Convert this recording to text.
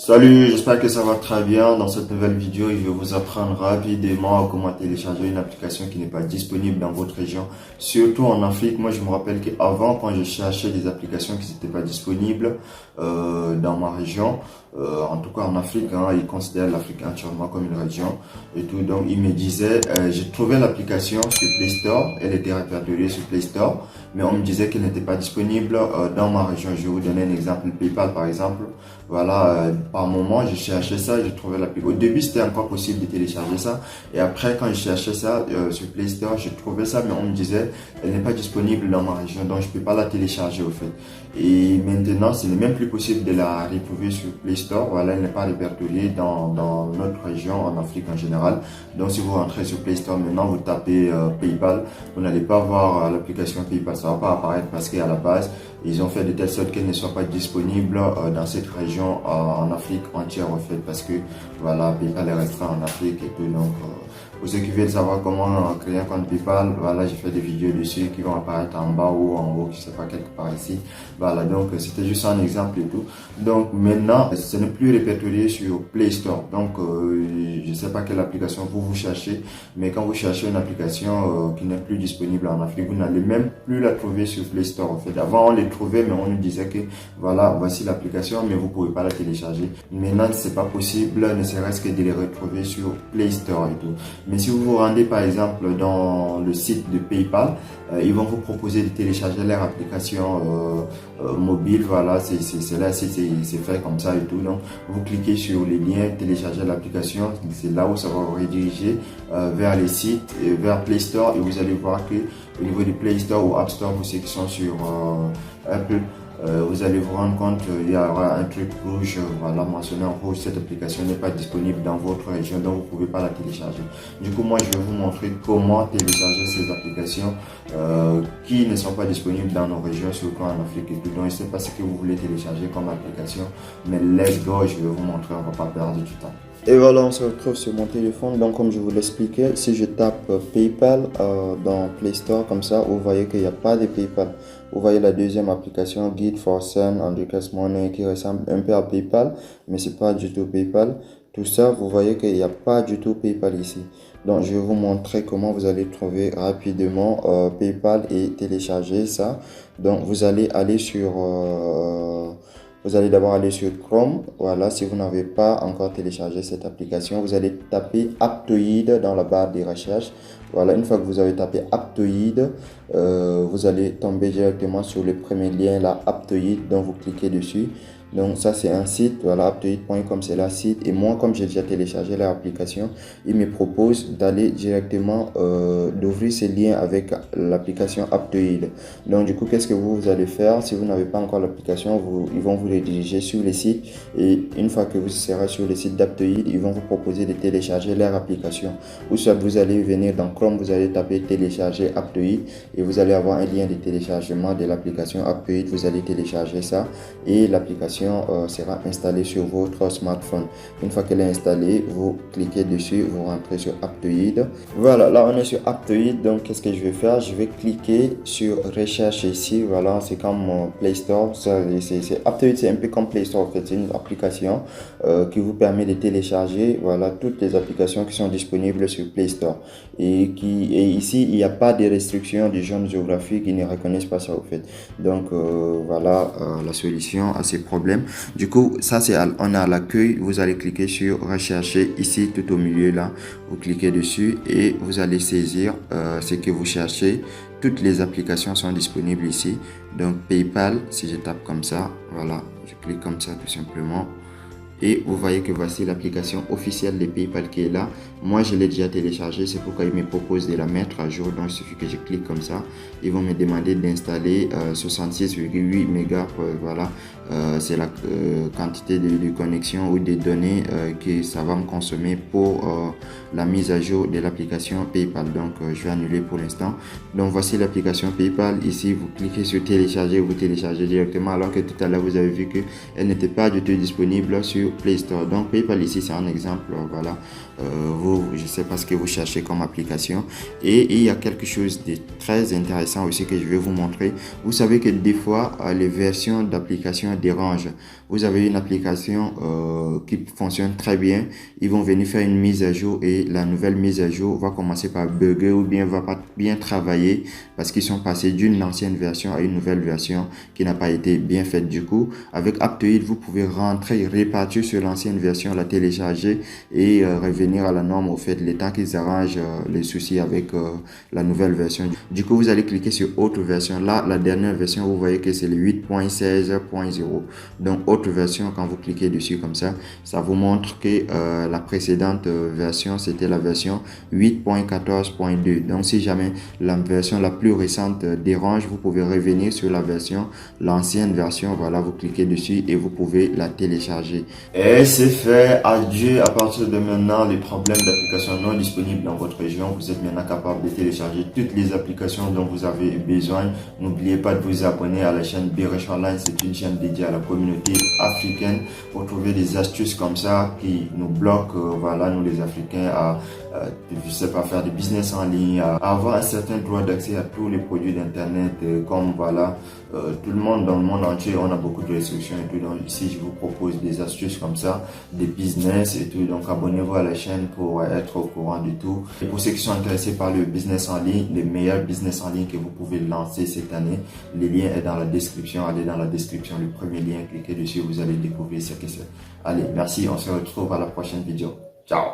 Salut, j'espère que ça va très bien. Dans cette nouvelle vidéo, je vais vous apprendre rapidement comment télécharger une application qui n'est pas disponible dans votre région, surtout en Afrique. Moi, je me rappelle qu'avant, quand je cherchais des applications qui n'étaient pas disponibles dans ma région, en tout cas en Afrique, ils considèrent l'Afrique entièrement comme une région et tout. Donc, ils me disaient, j'ai trouvé l'application sur Play Store, elle était répertoriée sur Play Store, mais on me disait qu'elle n'était pas disponible dans ma région. Je vais vous donner un exemple, PayPal par exemple. Voilà, par moment, je cherchais ça, je trouvais l'application. Au début, c'était encore possible de télécharger ça. Et après, quand je cherchais ça sur Play Store, je trouvais ça, mais on me disait, elle n'est pas disponible dans ma région, donc je peux pas la télécharger au fait. Et maintenant, ce n'est même plus possible de la retrouver sur Play Store. Voilà, elle n'est pas répertoriée dans notre région, en Afrique en général. Donc, si vous rentrez sur Play Store maintenant, vous tapez PayPal, vous n'allez pas voir l'application PayPal, ça va pas apparaître parce qu'à la base, ils ont fait de telle sorte qu'elle ne soit pas disponible dans cette région en Afrique entière en fait, parce que voilà, PayPal est restreint en Afrique et tout. Donc pour ceux qui veulent savoir comment créer un compte PayPal, voilà, j'ai fait des vidéos dessus qui vont apparaître en bas ou en haut, je sais pas, quelque part ici. Voilà, donc c'était juste un exemple et tout. Donc maintenant, ce n'est plus répertorié sur Play Store. Donc je sais pas quelle application vous cherchez, mais quand vous cherchez une application qui n'est plus disponible en Afrique, vous n'allez même plus la trouver sur Play Store en fait. Avant on les trouvait, mais on nous disait que voilà, voici l'application, mais vous pouvez pas la télécharger. Maintenant, c'est pas possible, ne serait-ce que de les retrouver sur Play Store et tout. Mais si vous vous rendez par exemple dans le site de PayPal, ils vont vous proposer de télécharger leur application mobile. Voilà, c'est fait comme ça et tout. Donc, vous cliquez sur les liens, télécharger l'application. C'est là où ça va vous rediriger vers les sites, et vers Play Store, et vous allez voir que au niveau du Play Store ou App Store, pour ceux qui sont sur Apple, vous allez vous rendre compte qu'il y aura un truc rouge, voilà, mentionné en rouge, cette application n'est pas disponible dans votre région, donc vous ne pouvez pas la télécharger. Du coup, moi, je vais vous montrer comment télécharger ces applications qui ne sont pas disponibles dans nos régions, surtout en Afrique et tout. Donc, je ne sais pas ce que vous voulez télécharger comme application, mais let's go, je vais vous montrer, on ne va pas perdre du temps. Et voilà, on se retrouve sur mon téléphone. Donc, comme je vous l'expliquais, si je tape PayPal dans Play Store, comme ça, vous voyez qu'il n'y a pas de PayPal. Vous voyez la deuxième application, Git for Send and Request Money, qui ressemble un peu à PayPal, mais c'est pas du tout PayPal. Tout ça, vous voyez qu'il n'y a pas du tout PayPal ici. Donc, je vais vous montrer comment vous allez trouver rapidement PayPal et télécharger ça. Donc, vous allez aller sur... vous allez d'abord aller sur Chrome. Voilà, si vous n'avez pas encore téléchargé cette application, vous allez taper Aptoide dans la barre de recherche. Voilà, une fois que vous avez tapé Aptoide, vous allez tomber directement sur le premier lien là, Aptoide, donc vous cliquez dessus. Donc ça c'est un site, voilà, aptoide.com, c'est la site. Et moi, comme j'ai déjà téléchargé l'application, il me propose d'aller directement d'ouvrir ce lien avec l'application Aptoide. Donc du coup, qu'est-ce que vous allez faire? Si vous n'avez pas encore l'application, ils vont vous rediriger sur le site, et une fois que vous serez sur le site d'Aptoide, ils vont vous proposer de télécharger leur application. Ou soit vous allez venir dans Chrome, vous allez taper télécharger Aptoide et vous allez avoir un lien de téléchargement de l'application Aptoide. Vous allez télécharger ça et l'application sera installée sur votre smartphone. Une fois qu'elle est installée, vous cliquez dessus, vous rentrez sur Aptoide. Voilà, là on est sur Aptoide. Donc qu'est-ce que je vais faire? Je vais cliquer sur recherche ici. Voilà, c'est comme Play Store. Aptoide, c'est un peu comme Play Store en fait. C'est une application qui vous permet de télécharger, voilà, toutes les applications qui sont disponibles sur Play Store. Et ici, il n'y a pas de restrictions de zones géographiques, ils ne reconnaissent pas ça au fait. Donc voilà la solution à ces problèmes. Du coup, ça c'est on est à l'accueil. Vous allez cliquer sur rechercher ici tout au milieu là. Vous cliquez dessus et vous allez saisir ce que vous cherchez. Toutes les applications sont disponibles ici. Donc PayPal, si je tape comme ça, voilà, je clique comme ça tout simplement. Et vous voyez que voici l'application officielle de PayPal qui est là. Moi, je l'ai déjà téléchargée, c'est pourquoi ils me proposent de la mettre à jour. Donc, il suffit que je clique comme ça. Ils vont me demander d'installer 66,8 mégas. Voilà, c'est la quantité de connexion ou des données que ça va me consommer pour la mise à jour de l'application PayPal. Donc, je vais annuler pour l'instant. Donc, voici l'application PayPal. Ici, vous cliquez sur télécharger, vous téléchargez directement, alors que tout à l'heure, vous avez vu qu'elle n'était pas du tout disponible sur sur Play Store. Donc PayPal ici c'est un exemple, voilà, je sais pas ce que vous cherchez comme application. Et il y a quelque chose de très intéressant aussi que je vais vous montrer. Vous savez que des fois les versions d'application dérangent. Vous avez une application qui fonctionne très bien, ils vont venir faire une mise à jour et la nouvelle mise à jour va commencer par bugger ou bien va pas bien travailler parce qu'ils sont passés d'une ancienne version à une nouvelle version qui n'a pas été bien faite. Du coup, avec Aptoide, vous pouvez rentrer, repartir sur l'ancienne version, la télécharger et revenir à la norme au fait le temps qu'ils arrangent les soucis avec la nouvelle version. Du coup, vous allez cliquer sur autre version. Là, la dernière version, vous voyez que c'est le 8.16.0. Donc, autre version, quand vous cliquez dessus comme ça vous montre que la précédente version, c'était la version 8.14.2. Donc, si jamais la version la plus récente dérange, vous pouvez revenir sur l'ancienne version. Voilà, vous cliquez dessus et vous pouvez la télécharger. Et c'est fait. Adieu. À partir de maintenant, les problèmes d'applications non disponibles dans votre région, vous êtes maintenant capable de télécharger toutes les applications dont vous avez besoin. N'oubliez pas de vous abonner à la chaîne Berish Online. C'est une chaîne dédiée à la communauté africaine pour trouver des astuces comme ça qui nous bloquent, voilà, nous les Africains, à je sais pas, faire du business en ligne, à avoir un certain droit d'accès à tous les produits d'internet, comme voilà, tout le monde dans le monde entier, on a beaucoup de restrictions et tout. Donc ici je vous propose des astuces comme ça, des business et tout. Donc abonnez-vous à la chaîne pour être au courant de tout. Et pour ceux qui sont intéressés par le business en ligne, les meilleurs business en ligne que vous pouvez lancer cette année, les liens est dans la description. Allez dans la description, le premier lien, cliquez dessus, vous allez découvrir ce que c'est. Allez, merci, on se retrouve à la prochaine vidéo. Ciao.